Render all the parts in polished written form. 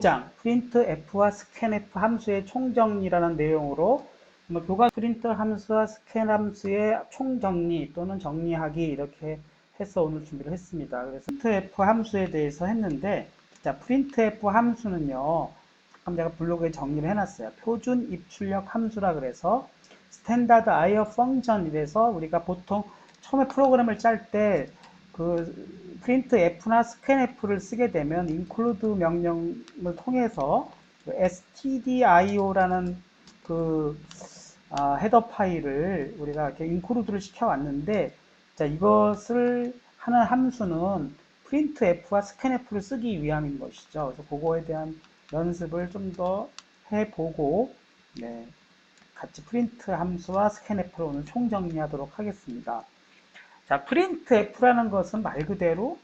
print f와 scanf 함수의 총정리라는 내용으로 교과 프린트 함수와 스캔 함수의 총정리 또는 정리하기 이렇게 해서 오늘 준비를 했습니다. 그래서 printf 함수에 대해서 했는데, 자, printf 함수는요, 잠깐 제가 블로그에 정리를 해놨어요. 표준 입출력 함수라 그래서 스탠다드 IO 펑션 이래서 우리가 보통 처음에 프로그램을 짤 때 그 printf나 scanf를 쓰게 되면 include 명령을 통해서 stdio라는 그 헤더 파일을 우리가 이렇게 include를 시켜왔는데, 자, 이것을 하는 함수는 printf와 scanf를 쓰기 위함인 것이죠. 그래서 그거에 대한 연습을 좀 더 해보고, 네, 같이 print 함수와 scanf를 오늘 총정리하도록 하겠습니다. 자, printf라는 것은 말 그대로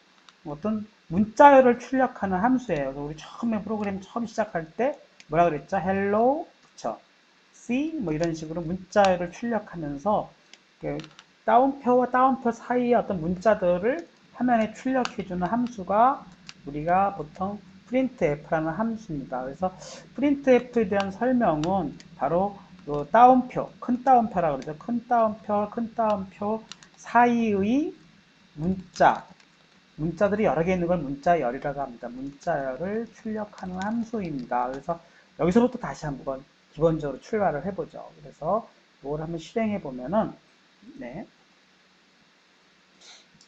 어떤 문자열을 출력하는 함수예요. 그래서 우리 처음에 프로그램 처음 시작할 때 뭐라 그랬죠? hello, 그쵸? C, 뭐 이런 식으로 문자열을 출력하면서 다운표와 다운표 사이의 어떤 문자들을 화면에 출력해주는 함수가 우리가 보통 printf라는 함수입니다. 그래서 printf에 대한 설명은 바로 다운표, 큰 다운표라고 그러죠. 큰 따옴표 사이의 문자들이 여러 개 있는 걸 문자열이라고 합니다. 문자열을 출력하는 함수입니다. 그래서 여기서부터 다시 한번 기본적으로 출발을 해보죠. 그래서 이걸 한번 실행해 보면은, 네,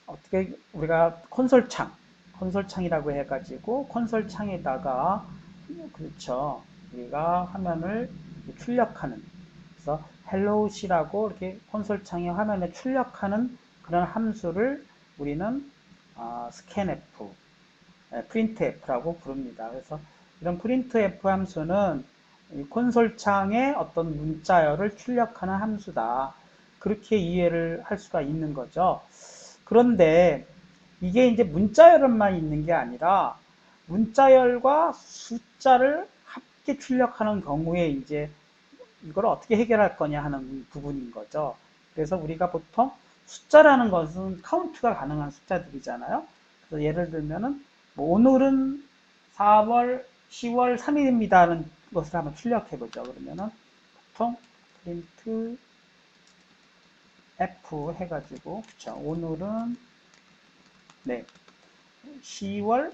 어떻게 우리가 콘솔창이라고 해가지고 콘솔창에다가, 그렇죠, 우리가 화면을 출력하는, 그래서 helloC라고 이렇게 콘솔창의 화면에 출력하는 그런 함수를 우리는 scanf, printf라고 부릅니다. 그래서 이런 printf 함수는 콘솔창에 어떤 문자열을 출력하는 함수다. 그렇게 이해를 할 수가 있는 거죠. 그런데 이게 이제 문자열만 있는 게 아니라 문자열과 숫자를 함께 출력하는 경우에 이제 이걸 어떻게 해결할 거냐 하는 부분인 거죠. 그래서 우리가 보통 숫자라는 것은 카운트가 가능한 숫자들이잖아요. 그래서 예를 들면은 뭐 오늘은 4월 10월 3일입니다 하는 것을 한번 출력해 보죠. 그러면은 보통 print f 해가지고, 그쵸, 오늘은, 네, 10월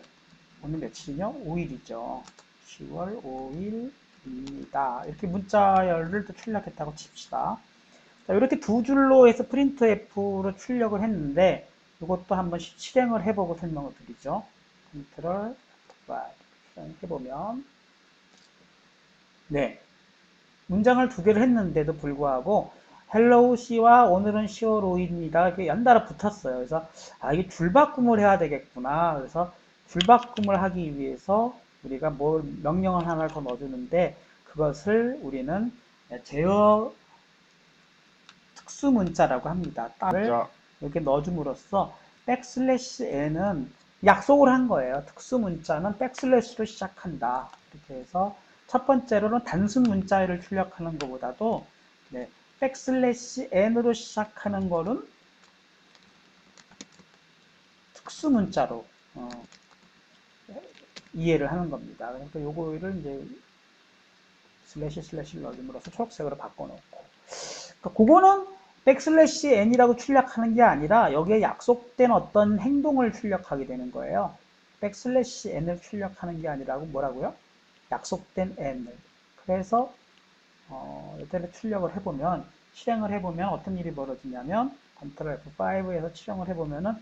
오늘 며칠이요? 5일이죠. 10월 5일입니다. 이렇게 문자열을 또 출력했다고 칩시다. 자, 이렇게 두 줄로 해서 printf로 출력을 했는데 이것도 한번 실행을 해보고 설명을 드리죠. 컨트롤 F5 해보면, 네, 문장을 두 개를 했는데도 불구하고 hello C와 오늘은 10월 5일입니다. 이렇게 연달아 붙었어요. 그래서 이게 줄바꿈을 해야 되겠구나. 그래서 줄바꿈을 하기 위해서 우리가 명령을 하나 더 넣어주는데, 그것을 우리는 제어 특수 문자라고 합니다. 딸을 이렇게 넣어줌으로써 백슬래시 n은 약속을 한 거예요. 특수 문자는 백슬래시로 시작한다. 이렇게 해서 첫 번째로는 단순 문자를 출력하는 것보다도, 네, 백슬래시 n으로 시작하는 거는 특수 문자로 이해를 하는 겁니다. 그러니까 요거를 이제 슬래시를 넣어줌으로써 초록색으로 바꿔놓고, 그러니까 그거는 백슬래시 n이라고 출력하는 게 아니라 여기에 약속된 어떤 행동을 출력하게 되는 거예요. 백슬래시 n을 출력하는 게 아니라고 뭐라고요? 약속된 n을. 그래서 이때를 출력을 해보면, 실행을 해보면 어떤 일이 벌어지냐면, 컨트롤 F5에서 실행을 해보면은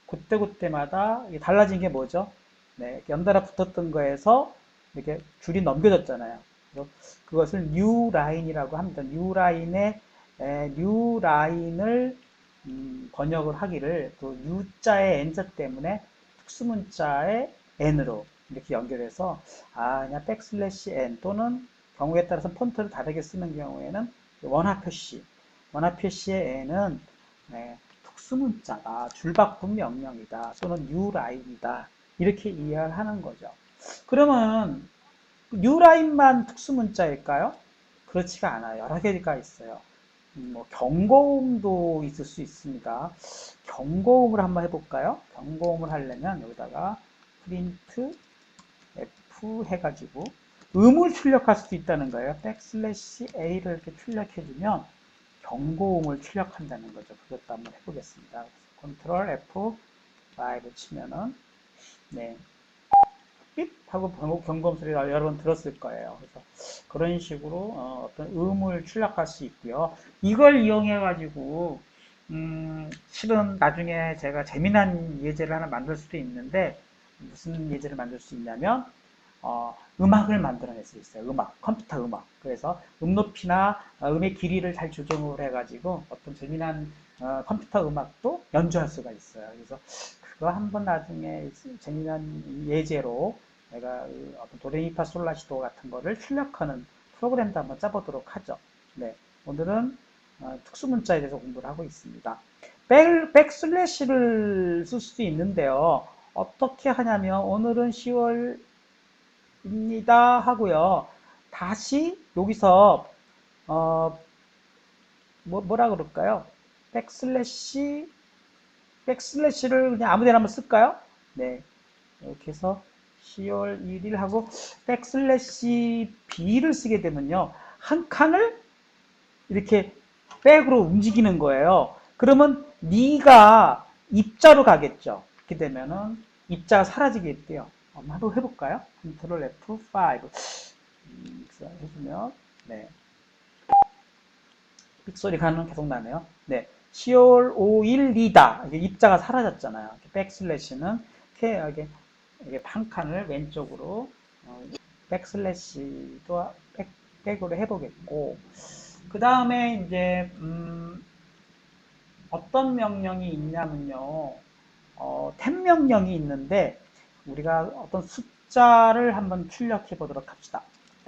그때마다 달라진 게 뭐죠? 네, 연달아 붙었던 거에서 이렇게 줄이 넘겨졌잖아요. 그것을 new line이라고 합니다. new line을 번역을 하기를, 또 U자의 N자 때문에 특수문자의 N으로 이렇게 연결해서, 그냥 백슬래시 N 또는 경우에 따라서 폰트를 다르게 쓰는 경우에는 원화표시의 N은, 네, 특수문자가 줄바꿈 명령이다 또는 new line이다 이렇게 이해를 하는 거죠. 그러면 new line만 특수문자일까요? 그렇지가 않아요. 여러 개가 있어요. 경고음도 있을 수 있습니다. 경고음을 한번 해볼까요? 경고음을 하려면 여기다가 print F 해가지고 음을 출력할 수도 있다는 거예요. 백슬래시 A를 이렇게 출력해주면 경고음을 출력한다는 거죠. 그것도 한번 해보겠습니다. 컨트롤 F5 치면은 네, 삑 하고 경고음 소리를 여러 번 들었을 거예요. 그래서 그런 식으로 어떤 음을 출력할 수 있고요. 이걸 이용해 가지고 실은 나중에 제가 재미난 예제를 하나 만들 수도 있는데 무슨 예제를 만들 수 있냐면 음악을 만들어낼 수 있어요. 음악, 컴퓨터 음악. 그래서 음 높이나 음의 길이를 잘 조정을 해가지고 어떤 재미난 컴퓨터 음악도 연주할 수가 있어요. 그래서 그거 한번 나중에 재미난 예제로 내가 어떤 도레미파솔라시도 같은 거를 출력하는 프로그램도 한번 짜보도록 하죠. 네, 오늘은 특수문자에 대해서 공부를 하고 있습니다. 백슬래시를 쓸 수도 있는데요. 어떻게 하냐면 오늘은 10월입니다 하고요. 다시 여기서 뭐라 그럴까요? 백슬래시를 그냥 아무 데나 한번 쓸까요? 네, 이렇게 해서 10월 1일 하고 백슬래시 B를 쓰게 되면요. 한 칸을 이렇게 백으로 움직이는 거예요. 그러면 네가 입자로 가겠죠. 이렇게 되면은 입자가 사라지겠대요. 한번 해볼까요? 컨트롤 F5 해주면 네, 삑소리가 계속 나네요. 네, 10월 5일이다. 이게 입자가 사라졌잖아요. 백슬래시는 이게 한 칸을 왼쪽으로 백슬래시도 백으로 해보겠고, 그 다음에 이제 어떤 명령이 있냐면요, 템 명령이 있는데 우리가 어떤 숫자를 한번 출력해 보도록 합시다.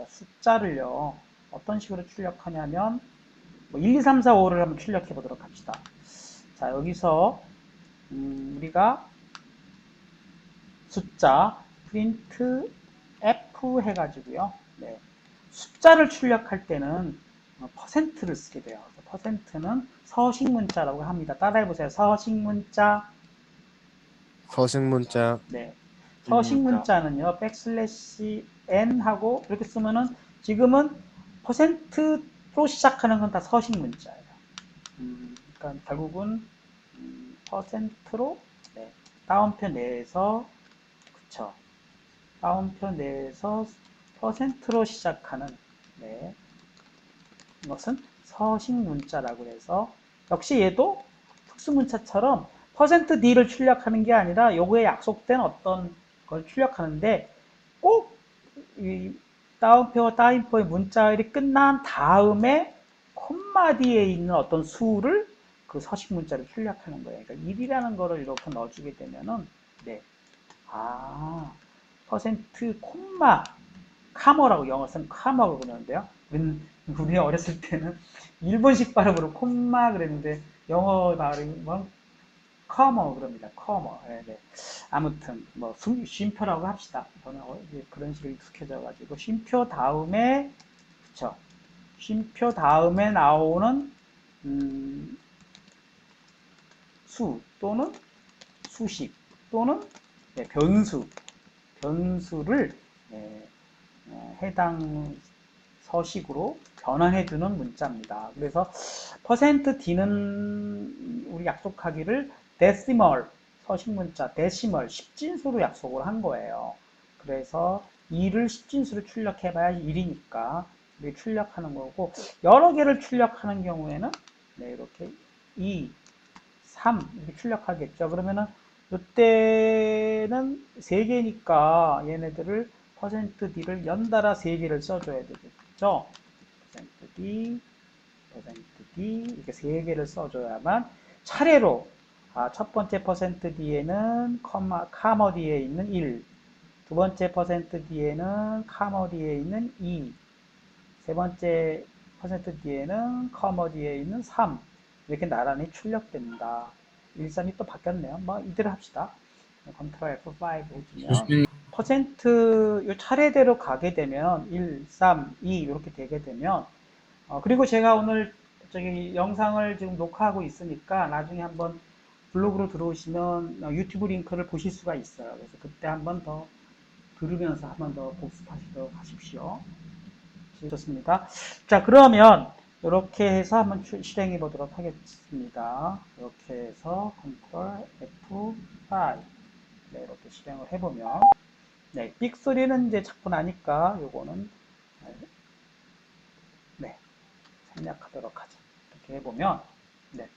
숫자를요 어떤 식으로 출력하냐면 1, 2, 3, 4, 5를 한번 출력해 보도록 합시다. 자, 여기서 우리가 숫자 print f 해가지고요. 네, 숫자를 출력할 때는 퍼센트를 쓰게 돼요. 퍼센트는 서식 문자라고 합니다. 따라해 보세요. 서식 문자. 서식 문자. 네, 서식 문자는요. 백슬래시 n 하고 이렇게 쓰면은 지금은 퍼센트로 시작하는 건 다 서식 문자예요. 그러니까 결국은 퍼센트로 네, 따옴표 내에서 그쵸. 따옴표 내에서 퍼센트로 시작하는 네, 이것은 서식 문자라고 해서 역시 얘도 특수문자처럼 퍼센트 %d를 출력하는 게 아니라 요거에 약속된 어떤 걸 출력하는데 꼭 이 따옴표와 따옴표의 문자열이 끝난 다음에 콤마 뒤에 있는 어떤 수를 그 서식 문자를 출력하는 거예요. 그러니까 1이라는 거를 이렇게 넣어주게 되면은 네, 퍼센트 콤마 카머라고 영어 쓰는 카머라고 그러는데요. 우리 어렸을 때는 일본식 발음으로 콤마 그랬는데 영어 발음은 커머 그럽니다. 커머. 네, 네. 아무튼 뭐 쉼표라고 합시다. 저는 그런 식으로 익숙해져 가지고 쉼표 다음에 그쵸. 쉼표 다음에 나오는 수 또는 수식 또는 네, 변수를 네, 해당 서식으로 변환해주는 문자입니다. 그래서 %d는 우리 약속하기를 데시멀, 서식 문자, 데시멀, 십진수로 약속을 한 거예요. 그래서 2를 십진수로 출력해봐야 1이니까 우리 출력하는 거고, 여러 개를 출력하는 경우에는 네, 이렇게 2, 3 이렇게 출력하겠죠. 그러면은 이때는 3개니까 얘네들을 %d를 연달아 3개를 써줘야 되겠죠. %d, %d 이렇게 3개를 써줘야만 차례로 첫 번째 %d에는 카머 뒤에 있는 1, 두 번째 %d에는 카머 뒤에 있는 2, 세 번째 %d에는 카머 뒤에 있는 3 이렇게 나란히 출력됩니다. 1, 3이 또 바뀌었네요. 뭐 이대로 합시다. 컨트롤 F5 해주면 퍼센트 요 차례대로 가게 되면 1, 3, 2 이렇게 되게 되면 그리고 제가 오늘 저기 영상을 지금 녹화하고 있으니까 나중에 한번 블로그로 들어오시면 유튜브 링크를 보실 수가 있어요. 그래서 그때 한번 더 들으면서 한 번 더 복습하시도록 하십시오. 좋습니다. 자, 그러면 이렇게 해서 한번 실행해 보도록 하겠습니다. 이렇게 해서 컨트롤 F5 네, 이렇게 실행을 해보면 네, 삑 소리는 이제 자꾸 나니까 요거는 네, 생략하도록 하죠. 이렇게 해보면 네,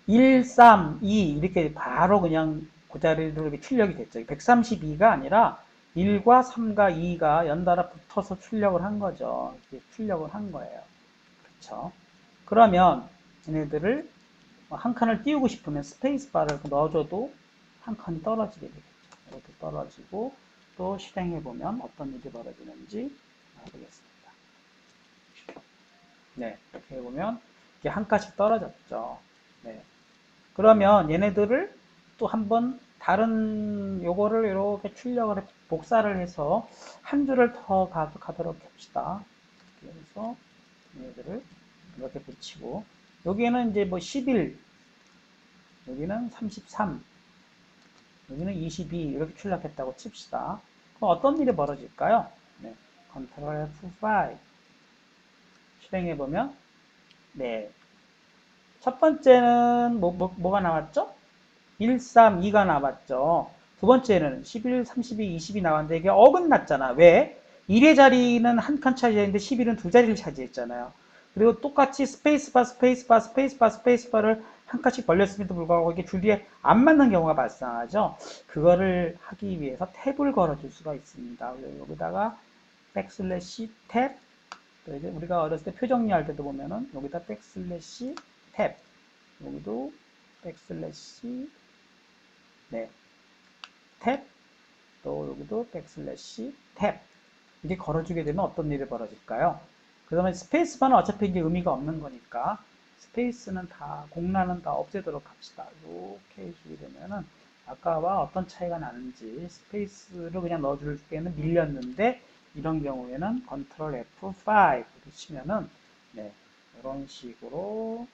1, 3, 2 이렇게 바로 그냥 그 자리로 이렇게 출력이 됐죠. 132가 아니라 1과 3과 2가 연달아 붙어서 출력을 한 거죠. 이렇게 출력을 한 거예요. 그렇죠. 그러면 얘네들을 한 칸을 띄우고 싶으면 스페이스바를 넣어줘도 한 칸이 떨어지게 되겠죠. 이렇게 떨어지고 또 실행해보면 어떤 일이 벌어지는지 보겠습니다. 네, 이렇게 해보면 이게 한 칸씩 떨어졌죠. 네. 그러면 얘네들을 또 한번 다른 요거를 이렇게 출력을 복사를 해서 한 줄을 더 가도록 합시다. 그래서 얘네들을 이렇게 붙이고 여기에는 이제 뭐 11, 여기는 33, 여기는 22 이렇게 출력했다고 칩시다. 그럼 어떤 일이 벌어질까요? 네, 컨트롤 F5 실행해보면 네, 첫 번째는 뭐가 나왔죠? 1, 3, 2가 나왔죠. 두 번째는 11, 32, 20이 나왔는데 이게 어긋났잖아. 왜? 1의 자리는 한 칸 차지했는데 11은 두 자리를 차지했잖아요. 그리고 똑같이 스페이스바, 스페이스바, 스페이스바, 스페이스바를 한 칸씩 벌렸음에도 불구하고 이게 줄뒤에 안 맞는 경우가 발생하죠. 그거를 하기 위해서 탭을 걸어줄 수가 있습니다. 여기다가 백슬래시 탭, 또 이제 우리가 어렸을 때 표정리할 때도 보면은 여기다 백슬래시 탭, 여기도 백슬래시 네, 탭, 또 여기도 백슬래시 탭 이렇게 걸어주게 되면 어떤 일이 벌어질까요? 그 다음에 스페이스바는 어차피 이제 의미가 없는 거니까 스페이스는 다, 공란은 다 없애도록 합시다. 이렇게 해주게 되면은 아까와 어떤 차이가 나는지 스페이스를 그냥 넣어줄 때는 밀렸는데 이런 경우에는 컨트롤 F5 이렇게 치면은 네, 이런 식으로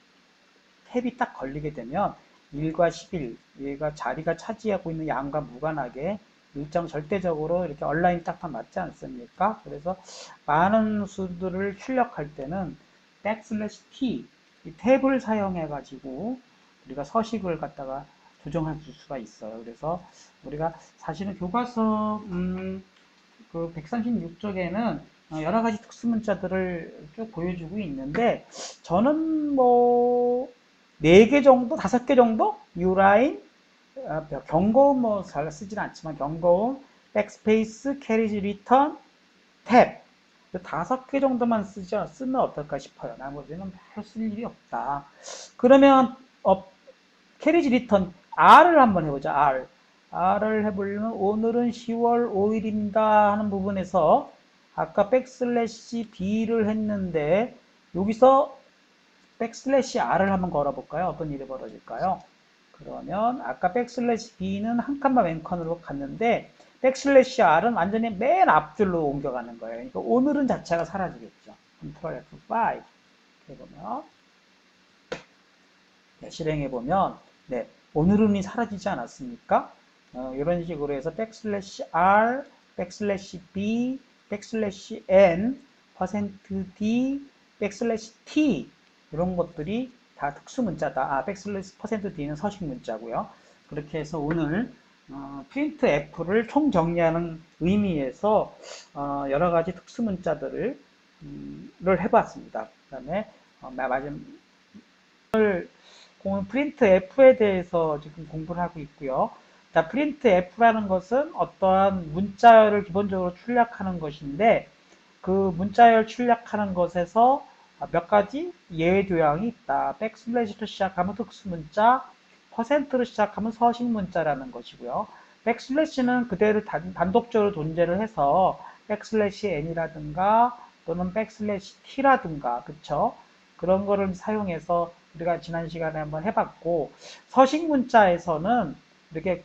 탭이 딱 걸리게 되면 1과 11, 얘가 자리가 차지하고 있는 양과 무관하게 일정 절대적으로 이렇게 얼라인이 딱딱 맞지 않습니까? 그래서 많은 수들을 출력할 때는 백슬래시 T, 이 탭을 사용해 가지고 우리가 서식을 갖다가 조정할 수가 있어요. 그래서 우리가 사실은 교과서 그 136쪽에는 여러 가지 특수 문자들을 쭉 보여주고 있는데 저는 뭐 4개 정도, 5개 정도 U라인, 경고음 뭐 잘 쓰진 않지만 경고음, 백스페이스, 캐리지 리턴, 탭 5개 정도만 쓰면 어떨까 싶어요. 나머지는 별로 쓸 일이 없다. 그러면 캐리지 리턴 R을 한번 해보자. R을 해보려면 오늘은 10월 5일입니다 하는 부분에서 아까 백슬래시 B를 했는데 여기서 백슬래시 R을 한번 걸어볼까요? 어떤 일이 벌어질까요? 그러면 아까 백슬래시 B는 한 칸만 왼칸으로 갔는데 백슬래시 R은 완전히 맨 앞줄로 옮겨가는 거예요. 그러니까 오늘은 자체가 사라지겠죠. 컨트롤 F5 해보면 네, 실행해보면 네, 오늘은이 사라지지 않았습니까? 이런 식으로 해서 백슬래시 R, 백슬래시 B, 백슬래시 N, %D, 백슬래시 T 이런 것들이 다 특수 문자다. 백슬래시 %D는 서식 문자고요. 그렇게 해서 오늘 프린트 F를 총 정리하는 의미에서 여러 가지 특수 문자들을 해봤습니다. 그 다음에 마지막 프린트 F에 대해서 지금 공부를 하고 있고요. 자, 프린트 F라는 것은 어떠한 문자열을 기본적으로 출력하는 것인데 그 문자열 출력하는 것에서 몇 가지 예외 조항이 있다. 백슬래시로 시작하면 특수 문자, 퍼센트로 시작하면 서식 문자라는 것이고요. 백슬래시는 그대로 단독적으로 존재를 해서 백슬래시 n이라든가 또는 백슬래시 t라든가 그쵸? 그런 거를 사용해서 우리가 지난 시간에 한번 해봤고 서식 문자에서는 이렇게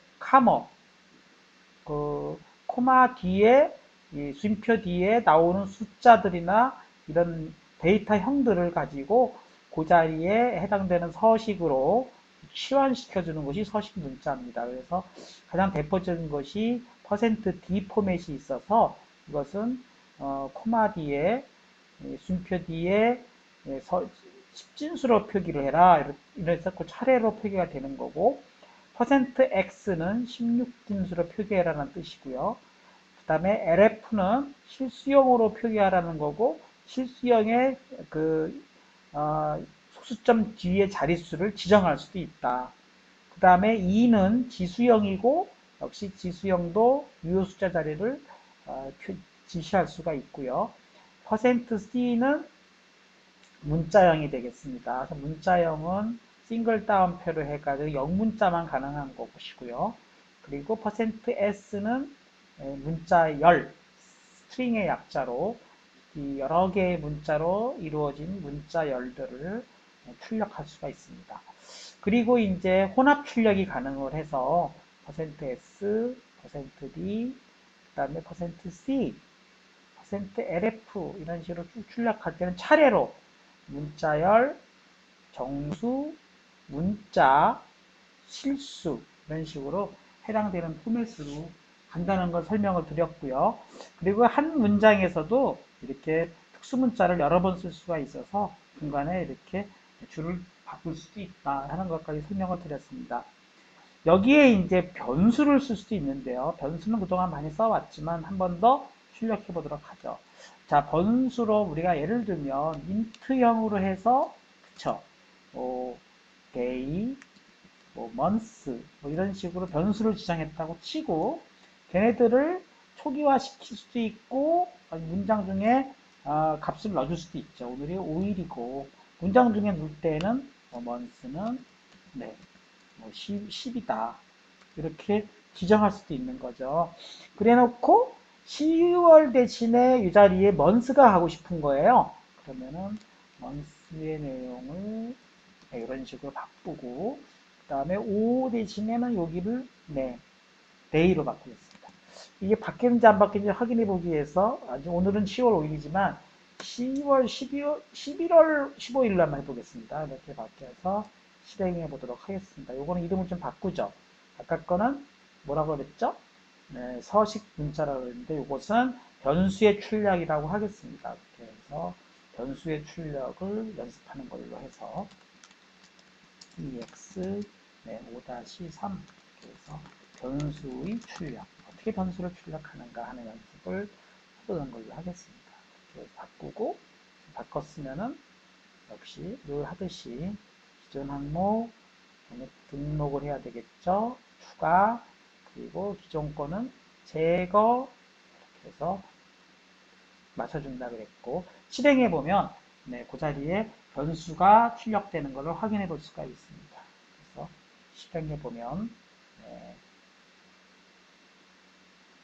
코마 뒤에 쉼표 뒤에 나오는 숫자들이나 이런 데이터형들을 가지고 그 자리에 해당되는 서식으로 치환시켜주는 것이 서식 문자입니다. 그래서 가장 대표적인 것이 %d 포맷이 있어서 이것은 코마 뒤에 순표 뒤에 십진수로 표기를 해라. 이래서 그 차례로 표기가 되는 거고 %x는 16진수로 표기해라는 뜻이고요. 그 다음에 LF는 실수형으로 표기하라는 거고 실수형의 소수점 뒤에 자릿수를 지정할 수도 있다. 그 다음에 2는 지수형이고 역시 지수형도 유효 숫자 자리를 지시할 수가 있고요. %c는 문자형이 되겠습니다. 그래서 문자형은 싱글 다운표를 해가지고 영문자만 가능한 것이고요. 그리고 %s는 문자열, 스트링의 약자로 이 여러 개의 문자로 이루어진 문자열들을 출력할 수가 있습니다. 그리고 이제 혼합 출력이 가능을 해서 %s, %d, 그 다음에 %c, %lf 이런 식으로 쭉 출력할 때는 차례로 문자열, 정수, 문자, 실수 이런 식으로 해당되는 포맷으로 간다는 걸 설명을 드렸고요. 그리고 한 문장에서도 이렇게 특수문자를 여러 번 쓸 수가 있어서 중간에 이렇게 줄을 바꿀 수도 있다 하는 것까지 설명을 드렸습니다. 여기에 이제 변수를 쓸 수도 있는데요. 변수는 그동안 많이 써왔지만 한 번 더 출력해 보도록 하죠. 자, 변수로 우리가 예를 들면 인트형으로 해서 그쵸? day, month 이런 식으로 변수를 지정했다고 치고 걔네들을 초기화 시킬 수도 있고 문장 중에 값을 넣어줄 수도 있죠. 오늘이 5일이고 문장 중에 넣을 때는 month는 10이다. 이렇게 지정할 수도 있는 거죠. 그래 놓고 10월 대신에 이 자리에 month가 하고 싶은 거예요. 그러면은 month의 내용을 이런 식으로 바꾸고 그 다음에 5 대신에는 여기를 day로 바꾸겠습니다. 이게 바뀌는지 안 바뀌는지 확인해 보기 위해서 오늘은 10월 5일이지만 10월 11월 15일 날만 해보겠습니다. 이렇게 바뀌어서 실행해 보도록 하겠습니다. 요거는 이름을 좀 바꾸죠. 아까 거는 뭐라고 그랬죠? 서식 문자라고 그랬는데 이것은 변수의 출력이라고 하겠습니다. 이렇게 해서 변수의 출력을 연습하는 걸로 해서 ex 5-3 그래서 변수의 출력 어떻게 변수를 출력하는가 하는 연습을 해보는 걸로 하겠습니다. 이렇게 바꾸고 바꿨으면은 역시 늘 하듯이 기존 항목 등록을 해야 되겠죠. 추가 그리고 기존 거는 제거 이렇게 해서 맞춰준다 그랬고 실행해 보면 그 자리에 변수가 출력되는 것을 확인해 볼 수가 있습니다. 그래서 실행해 보면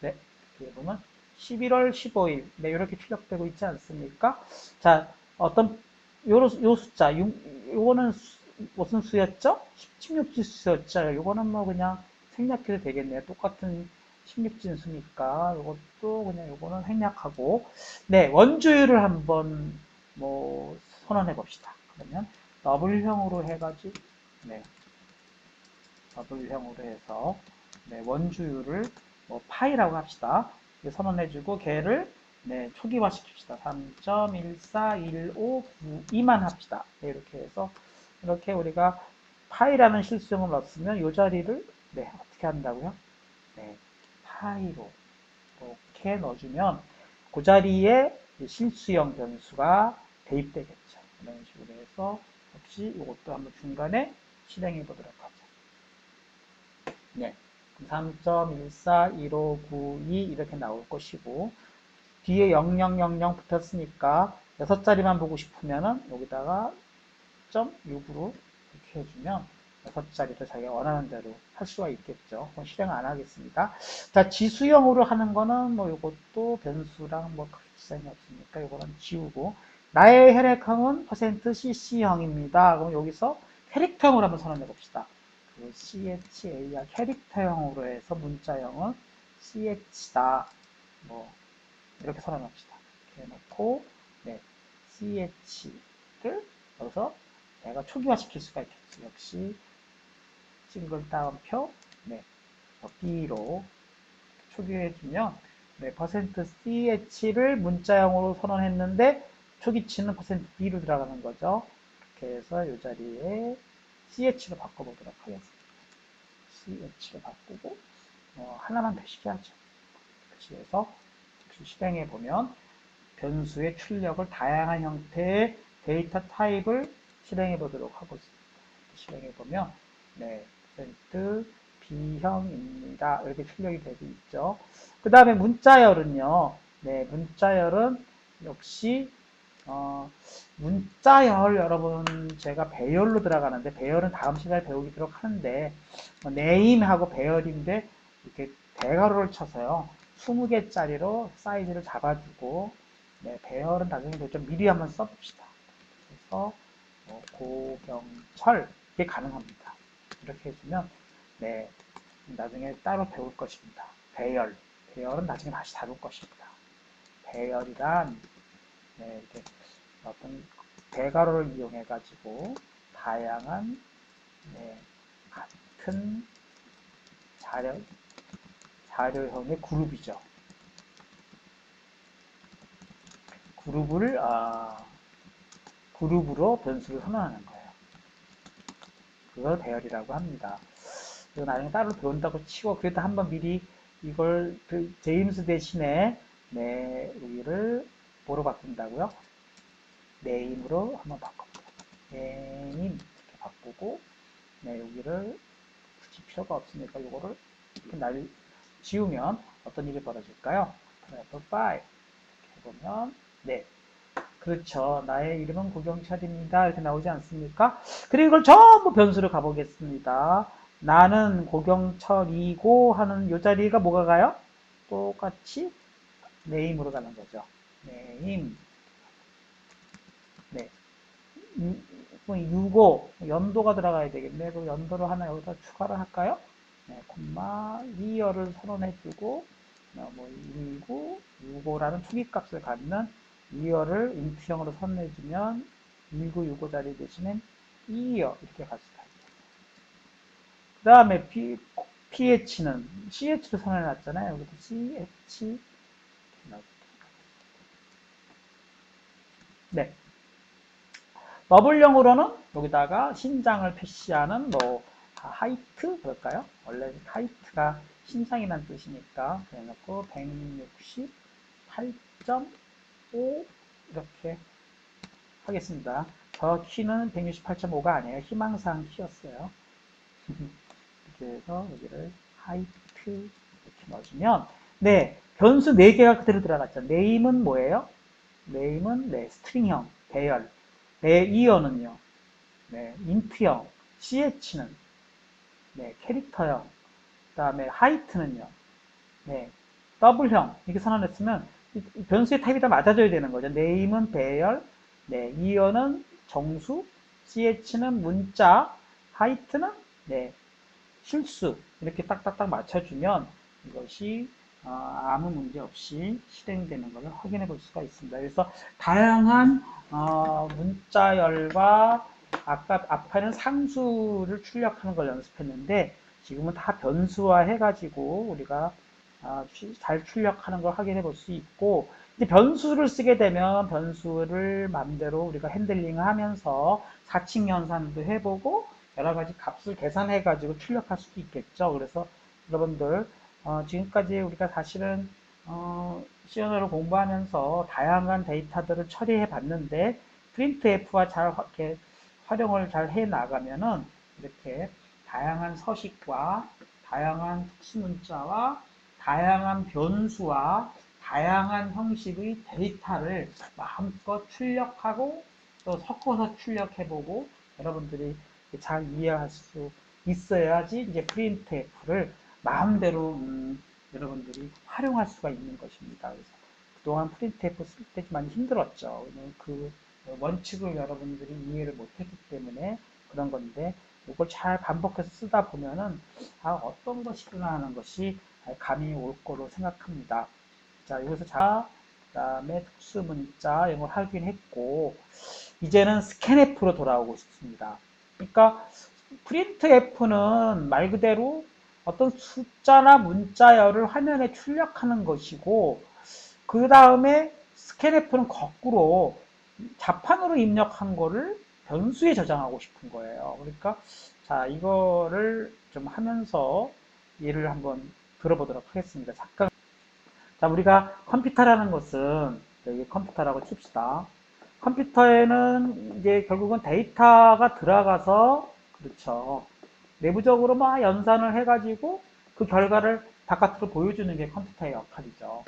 이렇게 보면 11월 15일 이렇게 출력되고 있지 않습니까? 자, 어떤 요 숫자 요거는 무슨 수였죠? 16진수였죠. 요거는 뭐 그냥 생략해도 되겠네요. 똑같은 16진수니까 요것도 그냥 요거는 생략하고 원주율을 한번 뭐 선언해 봅시다. 그러면 더블형으로 해가지고 더블형으로 해서 원주율을 뭐 파이라고 합시다. 선언해주고 걔를 초기화 시킵시다. 3.14159만 합시다. 이렇게 해서 이렇게 우리가 파이라는 실수형을 넣었으면 이 자리를 어떻게 한다고요? 파이로 이렇게 넣어주면 그 자리에 실수형 변수가 대입되겠죠. 이런 식으로 해서 역시 이것도 한번 중간에 실행해 보도록 하죠. 3.141592 이렇게 나올 것이고 뒤에 0000 붙었으니까 6자리만 보고 싶으면은 여기다가 6으로 이렇게 해주면 6자리를 자기가 원하는 대로 할 수가 있겠죠. 그건 실행 안 하겠습니다. 자, 지수형으로 하는 거는 뭐 이것도 변수랑 뭐 크게 지장이 없으니까 이거는 지우고 나의 혈액형은 %cc형입니다. 그럼 여기서 캐릭터형으로 한번 선언해 봅시다. CHAR 캐릭터형으로 해서 문자형은 CH다. 뭐 이렇게 선언합시다. 이렇게 해놓고 CH를 여기서 내가 초기화 시킬 수가 있겠죠. 역시 싱글 다운표 B로 초기화해주면 네, %ch를 문자형으로 선언했는데 초기치는 %b로 들어가는 거죠. 이렇게 해서 이 자리에 ch로 바꿔보도록 하겠습니다. ch로 바꾸고 하나만 표시해야죠. 표시해서 실행해 보면 변수의 출력을 다양한 형태의 데이터 타입을 실행해 보도록 하고 있습니다. 실행해 보면 네, B형입니다. 이렇게 출력이 되고 있죠. 그 다음에 문자열은요. 네, 문자열은 역시 문자열 여러분 제가 배열로 들어가는데 배열은 다음 시간에 배우도록 하는데 네임하고 배열인데 이렇게 대괄호를 쳐서요. 20개짜리로 사이즈를 잡아주고 네, 배열은 나중에 좀 미리 한번 써봅시다. 그래서 고경철 이게 가능합니다. 이렇게 해주면 네, 나중에 따로 배울 것입니다. 배열은 나중에 다시 다룰 것입니다. 배열이란 네, 이렇게 어떤 대괄호를 이용해 가지고 다양한 네, 같은 자료형의 그룹이죠. 그룹으로 변수를 선언하는 거예요. 그걸 배열이라고 합니다. 이거 나중에 따로 배운다고 치고 그래도 한번 미리 이걸 그 제임스 대신에 네, 여기를 뭐로 바꾼다고요? 네임으로 한번 바꿔볼게요. 네임 이렇게 바꾸고 네, 여기를 굳이 필요가 없으니까 이거를 이렇게 지우면 어떤 일이 벌어질까요? F5 이렇게 해보면 네, 그렇죠. 나의 이름은 고경철입니다. 이렇게 나오지 않습니까? 그리고 이걸 전부 변수로 가보겠습니다. 나는 고경철이고 하는 이 자리가 뭐가 가요? 똑같이 네임으로 가는 거죠. 네임. 네. 65 연도가 들어가야 되겠네. 그 연도를 하나 여기다 추가를 할까요? 네, 콤마 이어를 선언해주고 뭐 19, 65라는 투기값을 갖는 이어를 인트형으로 선언해주면 1965 자리 대신에 이어 이렇게 갈 수가 있겠네요. 그 다음에 PH는 CH로 선언해놨잖아요. 여기도 CH 네. 더블형으로는 여기다가 신장을 표시하는 뭐 하이트 그럴까요? 원래 하이트가 신장이라는 뜻이니까 그래놓고 168.5 이렇게 하겠습니다. 저 키는 168.5가 아니에요. 희망사항 키였어요. 이렇게 해서 여기를 하이트 이렇게 넣어주면 네, 변수 4개가 그대로 들어갔죠. 네임은 뭐예요? 네임은 네, 스트링형, 배열. 이어는요. 네, 인트형, ch는 네, 캐릭터형, 그 다음에 하이트는요. 네, 더블형 이렇게 선언했으면 변수의 타입이 다 맞아줘야 되는 거죠. 네임은 배열, 네, 이어는 정수, ch는 문자, 하이트는 네, 실수 이렇게 딱딱딱 맞춰주면 이것이 아무 문제 없이 실행되는 것을 확인해 볼 수가 있습니다. 그래서 다양한 문자열과 아까 앞에는 상수를 출력하는 걸 연습했는데 지금은 다 변수화 해가지고 우리가 잘 출력하는 걸 확인해 볼 수 있고 이제 변수를 쓰게 되면 변수를 마음대로 우리가 핸들링 하면서 사칙 연산도 해보고 여러 가지 값을 계산해 가지고 출력할 수도 있겠죠. 그래서 여러분들 지금까지 우리가 사실은 시연어를 공부하면서 다양한 데이터들을 처리해 봤는데 프린트F와 잘 이렇게 활용을 잘 해 나가면은 이렇게 다양한 서식과 다양한 특수문자와 다양한 변수와 다양한 형식의 데이터를 마음껏 출력하고 또 섞어서 출력해보고 여러분들이 잘 이해할 수 있어야지 이제 프린트F를 마음대로 여러분들이 활용할 수가 있는 것입니다. 그래서 그동안 프린트F 쓸 때 많이 힘들었죠. 그 원칙을 여러분들이 이해를 못했기 때문에 그런 건데 이걸 잘 반복해서 쓰다 보면은 어떤 것이구나 하는 것이 감이 올 거로 생각합니다. 자, 여기서 그 다음에 특수문자 이걸 확인했고 이제는 스캔F로 돌아오고 싶습니다. 그러니까 프린트F는 말 그대로 어떤 숫자나 문자열을 화면에 출력하는 것이고, 그 다음에 스캔F는 거꾸로 자판으로 입력한 거를 변수에 저장하고 싶은 거예요. 그러니까 자, 이거를 좀 하면서 예를 한번 들어보도록 하겠습니다. 잠깐. 자, 우리가 컴퓨터라는 것은 여기 컴퓨터라고 칩시다. 컴퓨터에는 이제 결국은 데이터가 들어가서, 그렇죠, 내부적으로 막 연산을 해가지고 그 결과를 바깥으로 보여주는 게 컴퓨터의 역할이죠.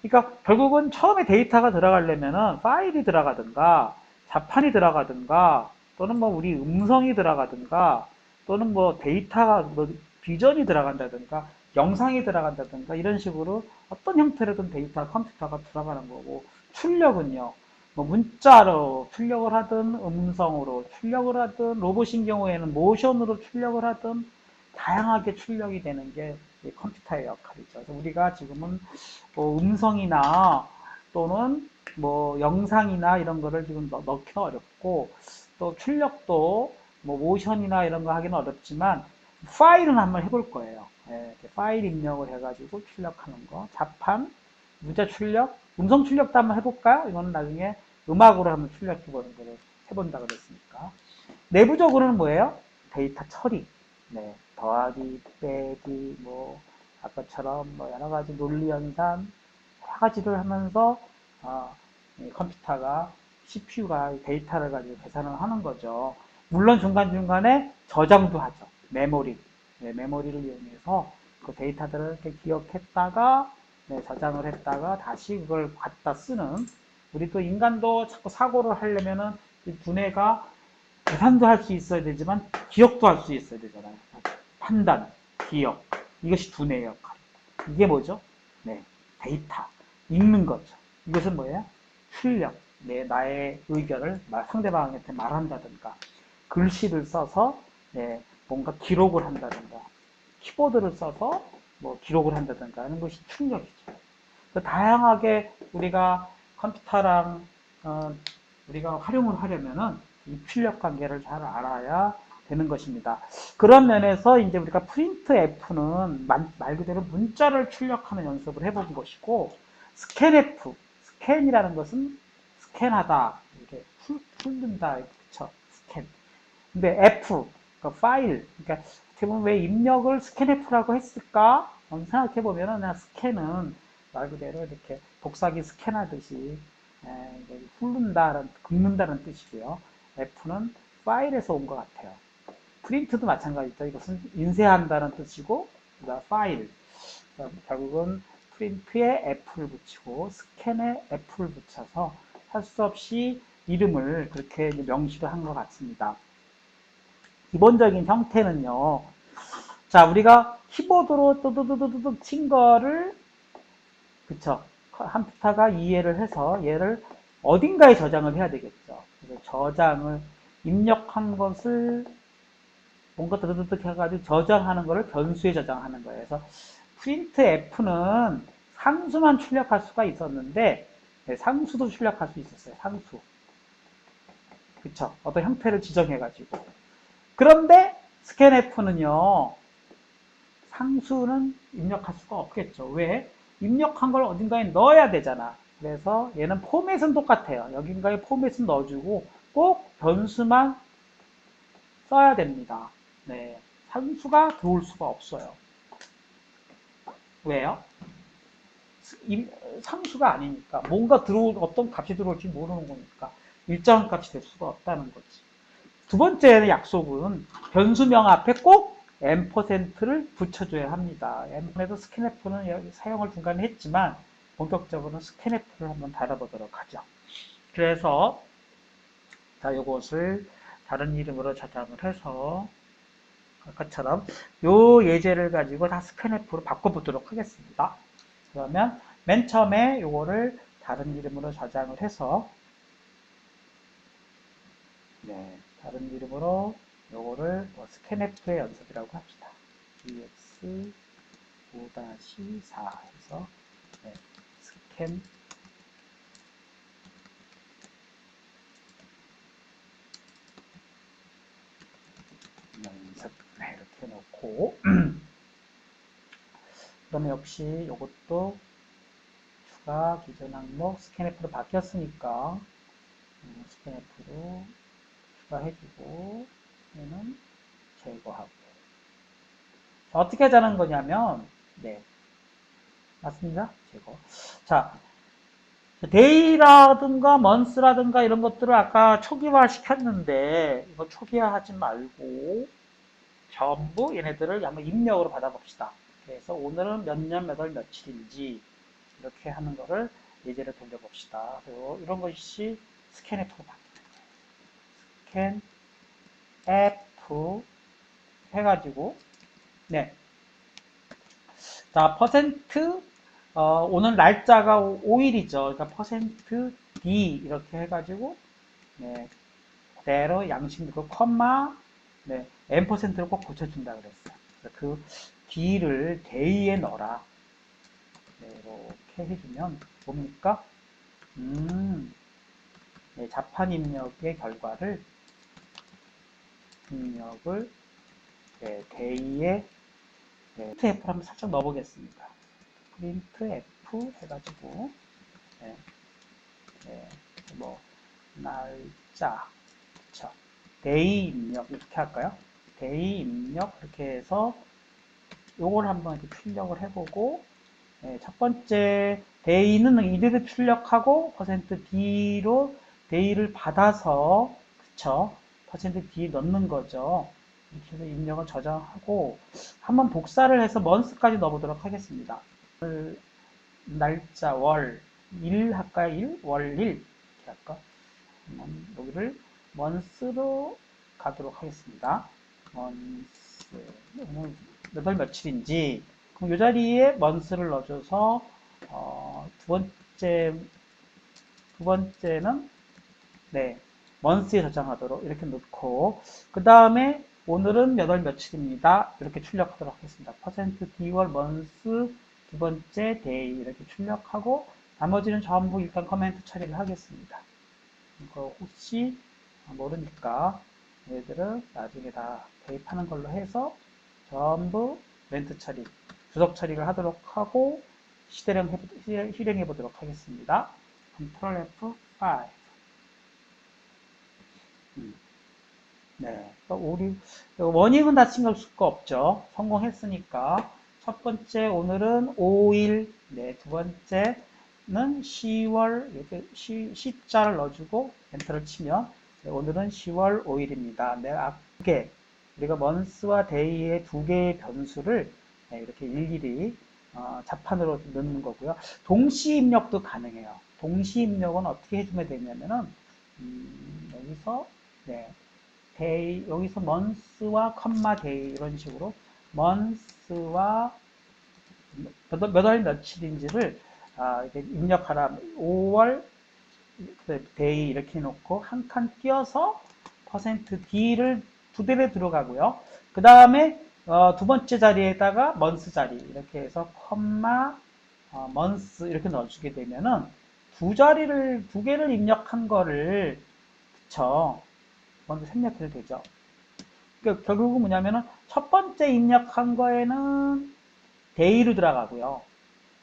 그러니까 결국은 처음에 데이터가 들어가려면은 파일이 들어가든가 자판이 들어가든가 또는 뭐 우리 음성이 들어가든가 또는 뭐 데이터가 뭐 비전이 들어간다든가 영상이 들어간다든가 이런 식으로 어떤 형태로든 데이터 컴퓨터가 들어가는 거고, 출력은요, 뭐 문자로 출력을 하든 음성으로 출력을 하든 로봇인 경우에는 모션으로 출력을 하든 다양하게 출력이 되는 게 컴퓨터의 역할이죠. 그래서 우리가 지금은 뭐 음성이나 또는 뭐 영상이나 이런 거를 지금 넣기 어렵고, 또 출력도 뭐 모션이나 이런 거 하기는 어렵지만 파일은 한번 해볼 거예요. 예, 파일 입력을 해가지고 출력하는 거, 자판, 문자 출력, 음성 출력도 한번 해볼까요? 이거는 나중에 음악으로 한번 출력해보는 거를 해본다 그랬으니까. 내부적으로는 뭐예요? 데이터 처리. 네, 더하기, 빼기, 뭐 아까처럼 뭐 여러 가지 논리 연산, 여러 가지를 하면서 컴퓨터가 CPU가 데이터를 가지고 계산을 하는 거죠. 물론 중간중간에 저장도 하죠. 메모리. 네, 메모리를 이용해서 그 데이터들을 이렇게 기억했다가 네, 저장을 했다가 다시 그걸 갖다 쓰는, 우리 또 인간도 자꾸 사고를 하려면은 이 두뇌가 계산도 할 수 있어야 되지만 기억도 할 수 있어야 되잖아요. 판단, 기억, 이것이 두뇌의 역할. 이게 뭐죠? 네, 데이터, 읽는 거죠. 이것은 뭐예요? 출력, 나의 의견을 상대방한테 말한다든가, 글씨를 써서 뭔가 기록을 한다든가, 키보드를 써서 뭐 기록을 한다든가 하는 것이 출력이죠. 다양하게 우리가 컴퓨터랑 우리가 활용을 하려면은 이 출력 관계를 잘 알아야 되는 것입니다. 그런 면에서 이제 우리가 프린트 F는 말 그대로 문자를 출력하는 연습을 해본 것이고, 스캔 F, 스캔이라는 것은 스캔하다, 이렇게 훑는다, 그쵸? 스캔. 근데 F, 그러니까 파일, 그러니까 어떻게 보면 왜 입력을 스캔 F라고 했을까? 생각해 보면은 그냥 스캔은 말 그대로 이렇게 복사기 스캔하듯이 훑는다는, 긁는다는 뜻이고요. F는 파일에서 온 것 같아요. 프린트도 마찬가지죠. 이것은 인쇄한다는 뜻이고, 그다음 파일. 결국은 프린트에 F를 붙이고 스캔에 F를 붙여서 할 수 없이 이름을 그렇게 명시를 한 것 같습니다. 기본적인 형태는요. 자, 우리가 키보드로 뚜두두두두 친 거를, 그쵸, 컴퓨터가 이해를 해서 얘를 어딘가에 저장을 해야 되겠죠. 그래서 저장을, 입력한 것을 뭔가 드드득 해가지고 저장하는 거를 변수에 저장하는 거예요. 그래서 프린트 F는 상수만 출력할 수가 있었는데 상수도 출력할 수 있었어요. 상수. 그쵸? 어떤 형태를 지정해가지고. 그런데 스캔 F는요, 상수는 입력할 수가 없겠죠. 왜? 입력한 걸 어딘가에 넣어야 되잖아. 그래서 얘는 포맷은 똑같아요. 여긴가에 포맷은 넣어주고 꼭 변수만 써야 됩니다. 네. 상수가 들어올 수가 없어요. 왜요? 상수가 아니니까. 뭔가 어떤 값이 들어올지 모르는 거니까. 일정한 값이 될 수가 없다는 거지. 두 번째 약속은 변수명 앞에 꼭 %를 붙여줘야 합니다. m에도 스캔F는 사용을 중간에 했지만 본격적으로는 스캔F를 한번 다뤄보도록 하죠. 그래서 자, 요것을 다른 이름으로 저장을 해서 아까처럼 요 예제를 가지고 다 스캔F로 바꿔보도록 하겠습니다. 그러면 맨 처음에 요거를 다른 이름으로 저장을 해서 다른 이름으로 요거를 스캔F의 연습이라고 합시다. EX 5-4 해서 스캔 연습 이렇게 놓고 그러면 역시 이것도 추가 기존 항목 스캔F로 바뀌었으니까 스캔F로 추가해주고 얘는 제거하고. 자, 어떻게 하자는 거냐면 네, 맞습니다. 제거. 자, 데이라든가 먼스라든가 이런 것들을 아까 초기화 시켰는데 이거 초기화 하지 말고 전부 얘네들을 한번 입력으로 받아봅시다. 그래서 오늘은 몇 년 몇 월 며칠인지 이렇게 하는 거를 예제를 돌려봅시다. 그리고 이런 것이 스캔F로 바뀌는 거예요. 스캔F 해가지고 네. 자, 퍼센트 오늘 날짜가 5일이죠. 그러니까 퍼센트 D 이렇게 해가지고 네, 그대로 양식 넣고 컴마 네, N%를 꼭 붙여준다 그랬어요. 그 D를 데이에 넣어라. 네, 이렇게 해주면 뭡니까? 네, 자판 입력의 결과를 입력을 네, 데이에 네, 프린트 F를 한번 살짝 넣어보겠습니다. 프린트 F 해가지고 네, 네, 뭐 날짜 그쵸. 데이 입력 이렇게 할까요? 데이 입력 이렇게 해서 요걸 한번 이렇게 출력을 해보고 네, 첫 번째 데이는 이대로 출력하고 퍼센트 D로 데이를 받아서 그쵸 퍼센트 D 넣는 거죠. 이렇게 해서 입력을 저장하고 한번 복사를 해서 먼스까지 넣어보도록 하겠습니다. 날짜 월 1 할까요? 1? 월 1 이렇게 할까? 여기를 먼스로 가도록 하겠습니다. 먼스 오늘 몇 월 며칠인지 그럼 이 자리에 먼스를 넣어줘서 두 번째는 네 먼스에 저장하도록 이렇게 넣고 그 다음에 오늘은 몇 월 며칠입니다. 이렇게 출력하도록 하겠습니다. 퍼센트 D월 먼스 두 번째 데이 이렇게 출력하고 나머지는 전부 일단 커멘트 처리를 하겠습니다. 이거 혹시 모르니까 얘들은 나중에 다 대입하는 걸로 해서 전부 멘트 처리, 주석 처리를 하도록 하고 실행해 보도록 하겠습니다. Ctrl F5. 네, 우리 원익은 다 신경 쓸 거 없죠. 성공했으니까 첫 번째 오늘은 5일, 네, 두 번째는 10월 이렇게 C자를 넣어주고 엔터를 치면 네, 오늘은 10월 5일입니다. 네, 앞에 우리가 month와 day의 두 개의 변수를 네, 이렇게 일일이 자판으로 넣는 거고요. 동시 입력도 가능해요. 동시 입력은 어떻게 해주면 되냐면은 여기서 네, 데이 여기서 month와 컴마 데이 이런 식으로 month와 몇 월 며칠인지를 이렇게 입력하라. 5월 데이 이렇게 해놓고 한 칸 띄어서 퍼센트 D를 두 대를 들어가고요. 그 다음에 두 번째 자리에다가 month 자리 이렇게 해서 컴마 month 이렇게 넣어주게 되면은 두 개를 입력한 거를 그쵸 먼저 생략해도 되죠. 그러니까 결국은 뭐냐면은 첫 번째 입력한 거에는 데이로 들어가고요.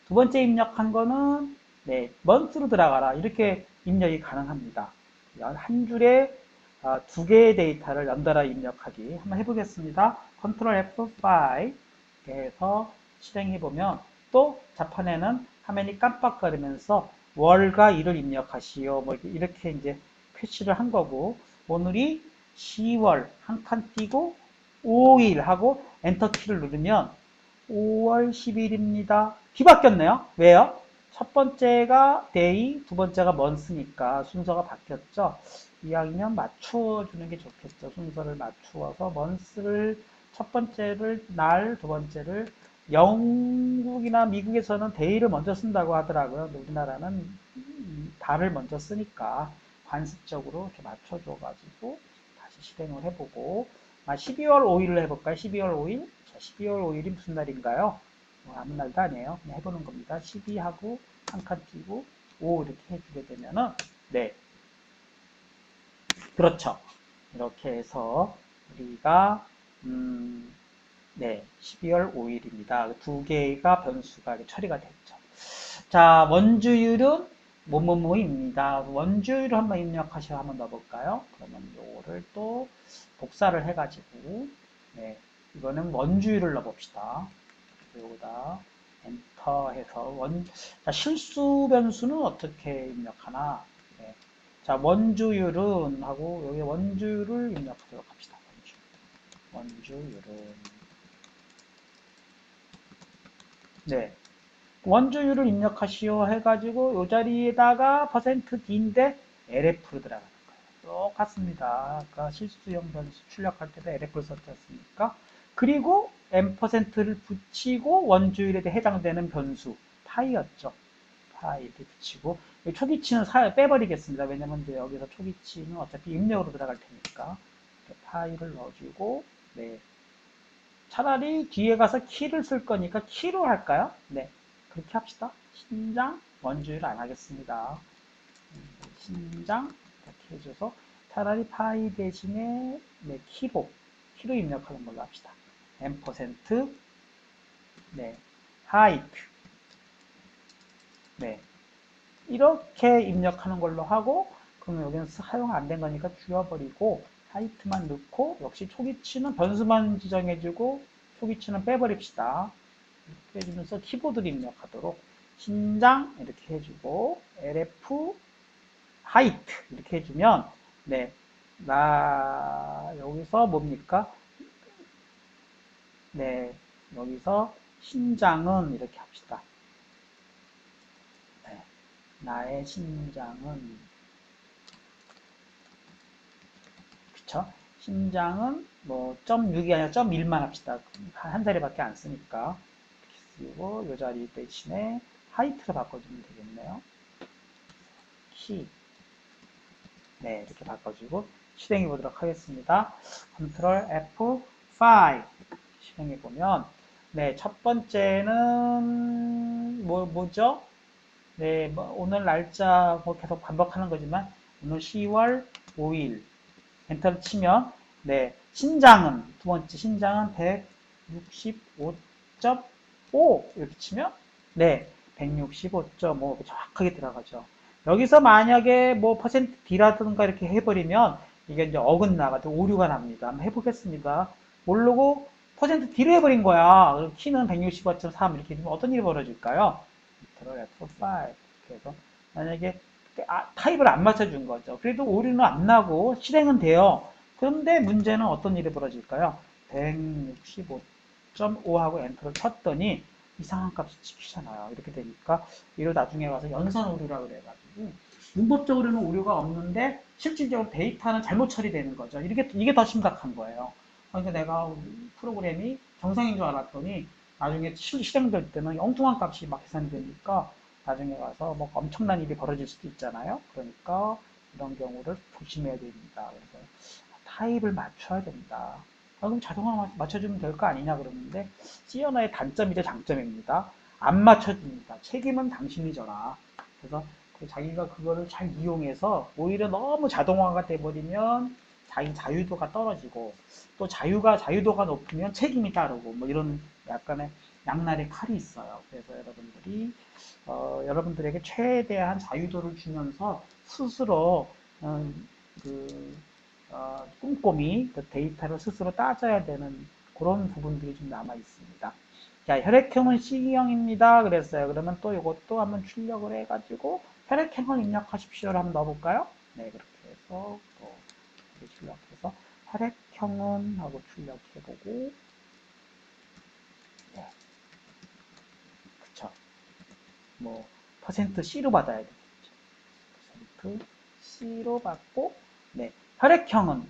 두 번째 입력한 거는 네, month로 들어가라. 이렇게 입력이 가능합니다. 한 줄에 두 개의 데이터를 연달아 입력하기 한번 해보겠습니다. Ctrl F5 해서 실행해보면 또 자판에는 화면이 깜빡거리면서 월과 일을 입력하시오. 뭐 이렇게 이제 표시를 한 거고 오늘이 10월 한 칸 띄고 5일 하고 엔터키를 누르면 5월 10일입니다. 뒤바뀌었네요. 왜요? 첫 번째가 day, 두 번째가 month니까 순서가 바뀌었죠. 이왕이면 맞춰주는 게 좋겠죠. 순서를 맞추어서 month를 첫 번째를 날, 두 번째를 영국이나 미국에서는 day를 먼저 쓴다고 하더라고요. 우리나라는 달을 먼저 쓰니까 관습적으로 이렇게 맞춰줘가지고 다시 실행을 해보고 12월 5일을 해볼까요? 12월 5일? 자, 12월 5일이 무슨 날인가요? 아무 날도 아니에요. 그냥 해보는 겁니다. 12하고 한 칸 띄고 5 이렇게 해주게 되면은 네, 그렇죠. 이렇게 해서 우리가 네, 12월 5일입니다. 두 개가 변수가 이렇게 처리가 됐죠. 자, 원주율은 뭐뭐뭐입니다. 원주율을 한번 입력하셔서 한번 넣어볼까요? 그러면 요거를 또 복사를 해가지고, 네, 이거는 원주율을 넣어봅시다. 여기다 엔터 해서 자, 실수 변수는 어떻게 입력하나? 네. 자, 원주율은 하고 여기 원주율을 입력하도록 합시다. 원주율은 네. 원주율을 입력하시오 해가지고 이 자리에다가 %d인데 LF로 들어가는 거예요. 똑같습니다. 아까 실수형 변수 출력할 때도 LF를 썼지 않습니까? 그리고 %를 붙이고 원주율에 해당되는 변수 파이였죠. 파이 이렇게 붙이고 초기치는 빼버리겠습니다. 왜냐면 이제 여기서 초기치는 어차피 입력으로 들어갈 테니까 파이를 넣어주고 네. 차라리 뒤에 가서 키를 쓸 거니까 키로 할까요? 네. 그렇게 합시다. 신장 원주율 안 하겠습니다. 신장 이렇게 해줘서 차라리 파이 대신에 네, 키로 입력하는 걸로 합시다. M% 네, 하이트 네, 이렇게 입력하는 걸로 하고 그러면 여기는 사용 안 된 거니까 줄여버리고 하이트만 넣고 역시 초기치는 변수만 지정해주고 초기치는 빼버립시다. 이렇게 해주면서 키보드를 입력하도록 신장 이렇게 해주고 LF 하이트 이렇게 해주면 네, 나 여기서 뭡니까? 네, 여기서 신장은 이렇게 합시다. 네, 나의 신장은 그쵸? 신장은 뭐 .6이 아니라 .1만 합시다. 한 자리밖에 안 쓰니까 이렇게 쓰고 이 자리 대신에 하이트로 바꿔주면 되겠네요. 키 네, 이렇게 바꿔주고 실행해 보도록 하겠습니다. 컨트롤 F5 실행해 보면 네, 첫 번째는 뭐죠? 네, 뭐 오늘 날짜 뭐 계속 반복하는 거지만 오늘 10월 5일 엔터를 치면 네, 신장은 두 번째 신장은 165.5 이렇게 치면 네, 165.5 정확하게 들어가죠. 여기서 만약에 뭐 퍼센트 D라든가 이렇게 해버리면 이게 이제 어긋나가지고 오류가 납니다. 한번 해보겠습니다. 모르고 퍼센트 D로 해버린 거야. 그럼 키는 165.3 이렇게 되면 어떤 일이 벌어질까요? 컨트롤 F5 이렇게 해서 만약에 타입을 안 맞춰준 거죠. 그래도 오류는 안 나고 실행은 돼요. 그런데 문제는 어떤 일이 벌어질까요? 165.5하고 엔터를 쳤더니 이상한 값이 찍히잖아요. 이렇게 되니까 이로 나중에 와서 연산 오류라 그래가지고 문법적으로는 오류가 없는데 실질적으로 데이터는 잘못 처리되는 거죠. 이게 더 심각한 거예요. 그러니까 내가 프로그램이 정상인 줄 알았더니 나중에 실행될 때는 엉뚱한 값이 막 계산이 되니까 나중에 가서 뭐 엄청난 일이 벌어질 수도 있잖아요. 그러니까 이런 경우를 조심해야 됩니다. 그래서 타입을 맞춰야 된다. 그럼 자동으로 맞춰주면 될 거 아니냐 그러는데 C 언어의 단점이자 장점입니다. 안 맞춰줍니다. 책임은 당신이 져라. 그래서 자기가 그거를 잘 이용해서 오히려 너무 자동화가 돼버리면 자기 자유도가 떨어지고 또 자유도가 높으면 책임이 따르고 뭐 이런 약간의 양날의 칼이 있어요. 그래서 여러분들에게 최대한 자유도를 주면서 스스로 그 꼼꼼히 그 데이터를 스스로 따져야 되는 그런 부분들이 좀 남아 있습니다. 자, 혈액형은 C형입니다. 그랬어요. 그러면 또 이것도 한번 출력을 해가지고 혈액형을 입력하십시오를 한번 넣어볼까요? 네, 그렇게 해서 또 출력해서 혈액형은 하고 출력해보고 네, 그쵸. 뭐 퍼센트 C로 받아야 되겠죠. 퍼센트 C로 받고 네, 혈액형은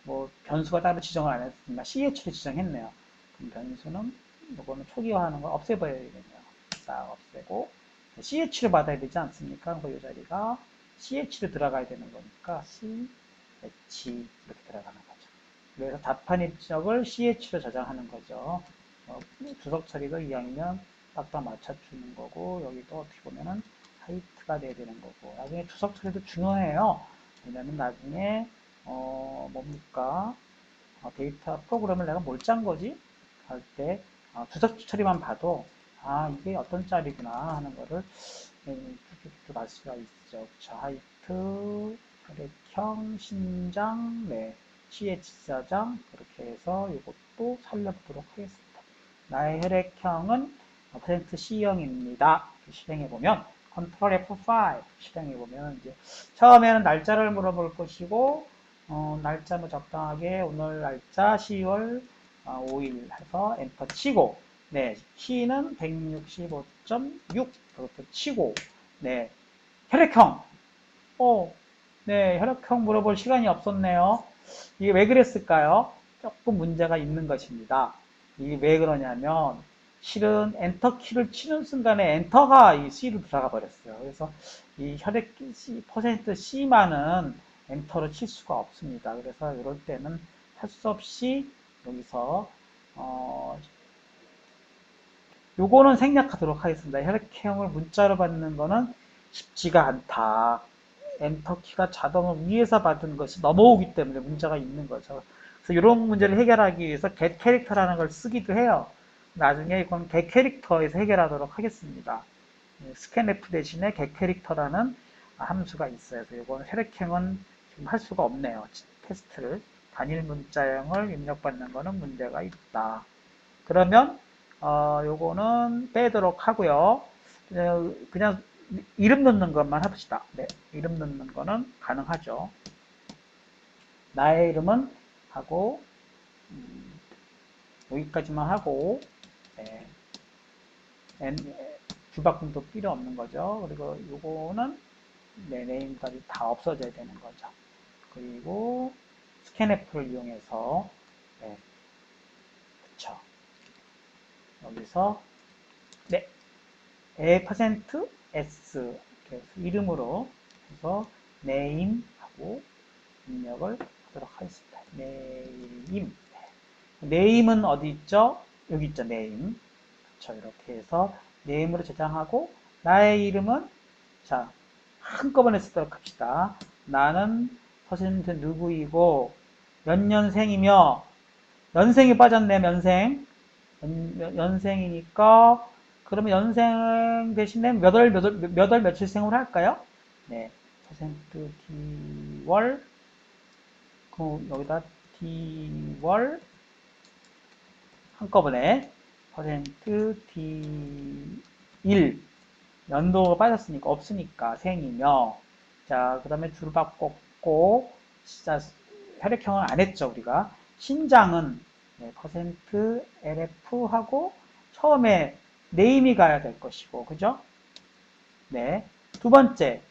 뭐 변수가 따로 지정을 안 했지만 CH로 지정했네요. 그럼 변수는 이거는 초기화하는 걸 없애버려야 되겠네요. 싹 없애고 CH로 받아야 되지 않습니까? 이 자리가 CH로 들어가야 되는 거니까 CH 이렇게 들어가는 거죠. 그래서 답판 입력을 CH로 저장하는 거죠. 주석 처리도 이왕이면 딱딱 맞춰주는 거고 여기도 어떻게 보면은 하이트가 돼야 되는 거고 나중에 주석 처리도 중요해요. 왜냐면 나중에 뭡니까? 데이터 프로그램을 내가 뭘 짠 거지? 할 때 주석 처리만 봐도 이게 어떤 짤이구나 하는 거를 쭉쭉쭉 알 수가 있죠. 그쵸? 하이트, 혈액형, 신장, 네, CH4장 그렇게 해서 이것도 살려보도록 하겠습니다. 나의 혈액형은 퍼센트 C형입니다. 실행해 보면 컨트롤 F5 실행해 보면 이제 처음에는 날짜를 물어볼 것이고 날짜 뭐 적당하게 오늘 날짜 10월 5일 해서 엔터 치고 네 키는 165.6 그것도 치고 네 혈액형 네 혈액형 물어볼 시간이 없었네요. 이게 왜 그랬을까요? 조금 문제가 있는 것입니다. 이게 왜 그러냐면 실은 엔터 키를 치는 순간에 엔터가 이 C로 들어가 버렸어요. 그래서 이 혈액 C, 퍼센트 C만은 엔터로 칠 수가 없습니다. 그래서 이럴 때는 할 수 없이 여기서 요거는 생략하도록 하겠습니다. 혈액형을 문자로 받는 거는 쉽지가 않다. 엔터키가 자동으로 위에서 받은 것이 넘어오기 때문에 문제가 있는 거죠. 그래서 이런 문제를 해결하기 위해서 get 캐릭터라는 걸 쓰기도 해요. 나중에 이건 get 캐릭터에서 해결하도록 하겠습니다. 스캔F 대신에 get 캐릭터라는 함수가 있어요. 그래서 이건 혈액형은 지금 할 수가 없네요. 테스트를 단일 문자형을 입력받는 거는 문제가 있다. 그러면 요거는 빼도록 하고요. 그냥 이름 넣는 것만 합시다. 네, 이름 넣는 거는 가능하죠. 나의 이름은 하고 여기까지만 하고 네, 주박근도 필요 없는 거죠. 그리고 요거는 네, 네임까지 다 없어져야 되는 거죠. 그리고 스캔F를 이용해서 네, 그쵸. 여기서 네, %s 이렇게 이름으로 해서 name하고 입력을 하도록 하겠습니다. name. name은 어디 있죠? 여기 있죠, name. 그렇죠. 이렇게 해서 name으로 저장하고 나의 이름은 자 한꺼번에 쓰도록 합시다. 나는 퍼센트 누구이고 몇 년생이며 연생이 빠졌네, 연생이니까 그러면 연생 대신에 몇 월 며칠생으로 할까요? 네, 퍼센트 D월 여기다 D월 한꺼번에 퍼센트 D1 연도가 빠졌으니까 없으니까 생이며 자 그 다음에 줄박 꽂고 진짜 혈액형은 안 했죠 우리가 신장은 네, 퍼센트 LF 하고 처음에 네임이 가야 될 것이고 그죠? 네. 두 번째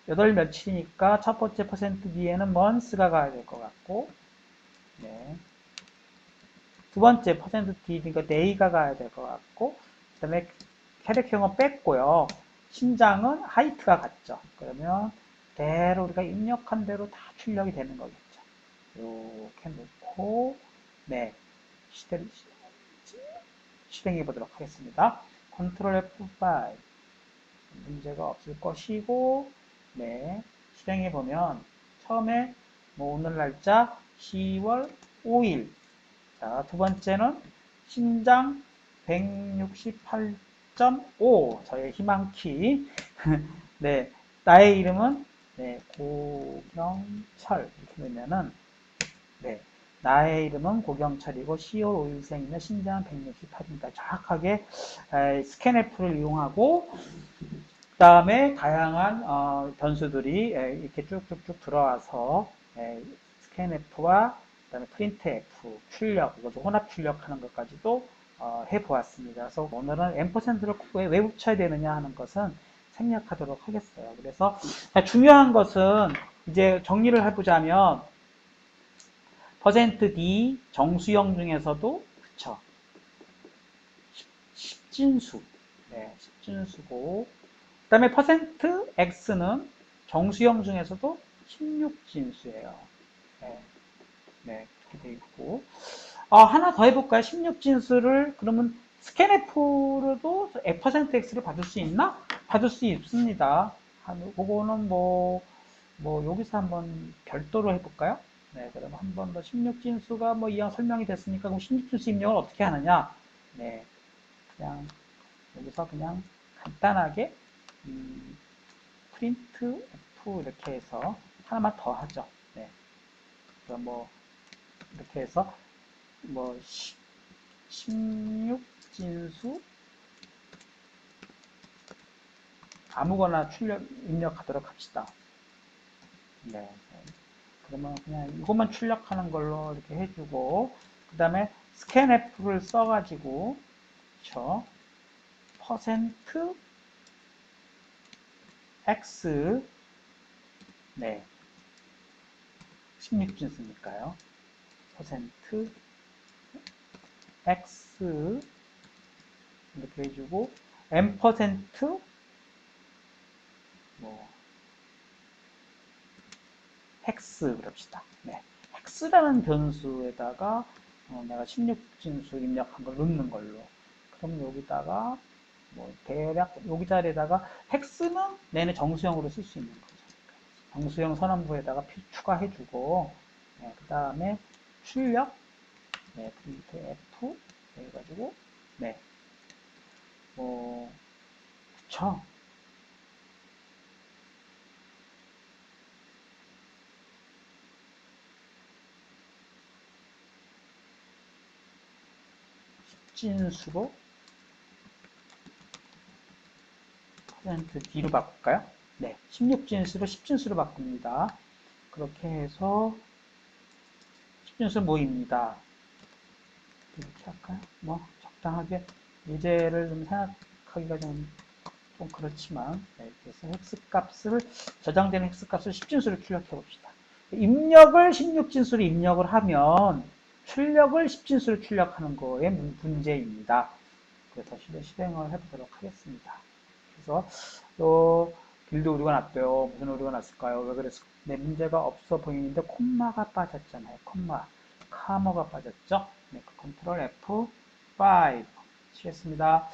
8 며칠이니까 첫 번째 퍼센트 D에는 months가 가야 될 것 같고 네. 두 번째 퍼센트 D니까 day가 가야 될 것 같고 그 다음에 혈액형은 뺐고요. 신장은 하이트가 같죠. 그러면 대로 우리가 입력한 대로 다 출력이 되는 거겠죠. 이렇게 놓고 네 실행해 보도록 하겠습니다. 컨트롤 F5 문제가 없을 것이고 네 실행해 보면 처음에 뭐 오늘 날짜 10월 5일 자, 두 번째는 신장 168.5 저의 희망키 네 나의 이름은 네, 고경철 이렇게 되면은 네 나의 이름은 고경철이고 10월 5일생이며 신장은 168입니다. 정확하게 스캔F를 이용하고 그 다음에 다양한 변수들이 이렇게 쭉쭉쭉 들어와서 스캔F와 그다음에 프린트F, 출력, 이것도 혼합 출력하는 것까지도 해보았습니다. 그래서 오늘은 %를 왜 붙여야 되느냐 하는 것은 생략하도록 하겠어요. 그래서 중요한 것은 이제 정리를 해보자면 %D 정수형 중에서도 그쵸 10진수, 네, 10진수고 그 다음에 %X는 정수형 중에서도 16진수예요. 네. 네, 이렇게 돼 있고. 하나 더 해볼까요? 16진수를, 그러면 스캔F로도 %X를 받을 수 있나? 받을 수 있습니다. 그거는 여기서 한번 별도로 해볼까요? 네, 그럼 한 번 더 16진수가 뭐 이왕 설명이 됐으니까 그럼 16진수 입력을 어떻게 하느냐? 네, 그냥 여기서 그냥 간단하게 프린트 F 이렇게 해서 하나만 더 하죠. 네, 그럼 뭐 이렇게 해서 뭐 16진수 아무거나 입력하도록 합시다. 네, 그러면 그냥 이것만 출력하는 걸로 이렇게 해주고 그 다음에 scanf를 써가지고 그쵸? 퍼센트 x 네 16진수니까요. 퍼센트 x 이렇게 해주고 m% 뭐 헥스 그럽시다. 네. 헥스라는 변수에다가 내가 16진수 입력한 걸 넣는 걸로. 그럼 여기다가 뭐 대략 여기 자리에다가 헥스는 내내 정수형으로 쓸 수 있는 거죠. 정수형 선언부에다가 추가해주고 네, 그 다음에 출력 네, 프린트 F 해가지고 네, 뭐 그쵸. 10진수로 퍼센트 D로 바꿀까요? 네, 16진수로 10진수로 바꿉니다. 그렇게 해서 10진수 모입니다. 이렇게 할까요? 뭐 적당하게 예제를 좀 생각하기가 좀 그렇지만 네, 그래서 획스값을 저장된 획스값을 10진수로 출력해 봅시다. 입력을 16진수로 입력을 하면 출력을 10진수로 출력하는 거에 문제입니다. 그래서 실행을 해보도록 하겠습니다. 그래서 또 빌드 오류가 났대요. 무슨 오류가 났을까요? 왜 그랬을까요? 네, 문제가 없어 보이는데 콤마가 빠졌잖아요. 카머가 빠졌죠? 네, 컨트롤 F5 치겠습니다.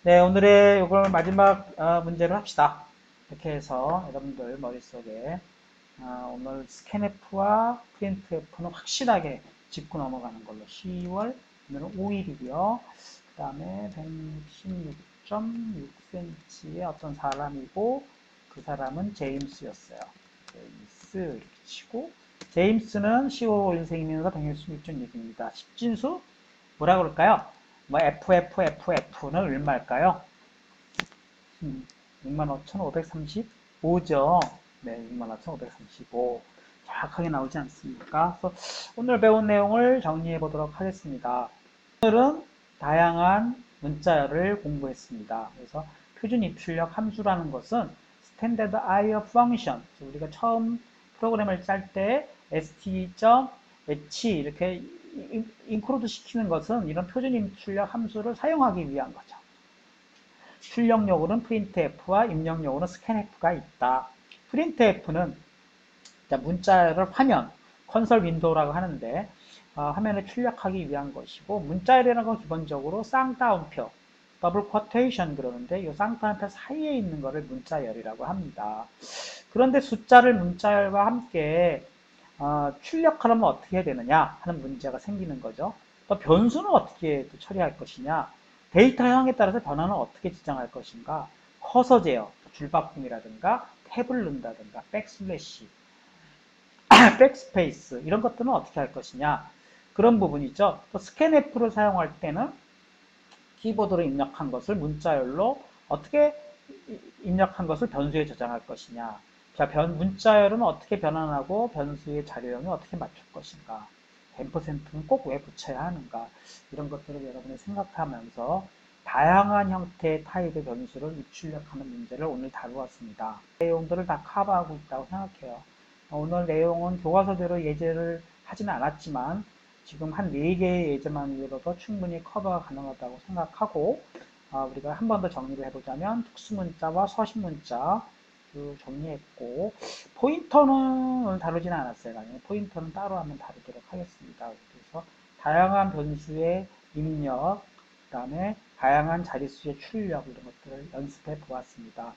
네, 오늘의 이걸 마지막 문제로 합시다. 이렇게 해서 여러분들 머릿속에 오늘 스캔F와 프린트F는 확실하게 짚고 넘어가는 걸로 10월 오늘은 5일이고요. 그 다음에 166.6cm의 어떤 사람이고 그 사람은 제임스였어요. 제임스 이렇게 치고 제임스는 15인생이면서 166.6입니다. 10진수 뭐라 그럴까요? 뭐 FFFF는 얼마일까요? 65,535죠. 네, 65,535. 정확하게 나오지 않습니까? 그래서 오늘 배운 내용을 정리해 보도록 하겠습니다. 오늘은 다양한 문자열을 공부했습니다. 그래서 표준 입출력 함수라는 것은 스탠다드 아이어 펑션, 우리가 처음 프로그램을 짤 때 st.h 이렇게 인크루드 시키는 것은 이런 표준 입출력 함수를 사용하기 위한 거죠. 출력용으로는 printf와 입력용으로는 scanf가 있다. printf는 문자열을 화면, 컨솔 윈도우라고 하는데 화면에 출력하기 위한 것이고 문자열이라는 건 기본적으로 쌍따옴표, 더블 쿼테이션 그러는데 이 쌍따옴표 사이에 있는 것을 문자열이라고 합니다. 그런데 숫자를 문자열과 함께 출력하려면 어떻게 해야 되느냐 하는 문제가 생기는 거죠. 또 변수는 어떻게 처리할 것이냐, 데이터형에 따라서 변화는 어떻게 지정할 것인가, 커서 제어, 줄바꿈이라든가 탭을 넣는다든가 백슬래시, 백스페이스 이런 것들은 어떻게 할 것이냐 그런 부분이죠. 또 스캔F를 사용할 때는 키보드로 입력한 것을 문자열로 어떻게 입력한 것을 변수에 저장할 것이냐. 자, 문자열은 어떻게 변환하고 변수의 자료형에 어떻게 맞출 것인가. 100%는 꼭 왜 붙여야 하는가. 이런 것들을 여러분이 생각하면서 다양한 형태의 타입의 변수를 입출력하는 문제를 오늘 다루었습니다. 내용들을 다 커버하고 있다고 생각해요. 오늘 내용은 교과서대로 예제를 하지는 않았지만 지금 한 4개의 예제만으로도 충분히 커버가 가능하다고 생각하고 우리가 한 번 더 정리를 해보자면 특수문자와 서식문자 정리했고 포인터는 오늘 다루지는 않았어요. 포인터는 따로 한번 다루도록 하겠습니다. 그래서 다양한 변수의 입력, 그 다음에 다양한 자릿수의 출력 이런 것들을 연습해 보았습니다.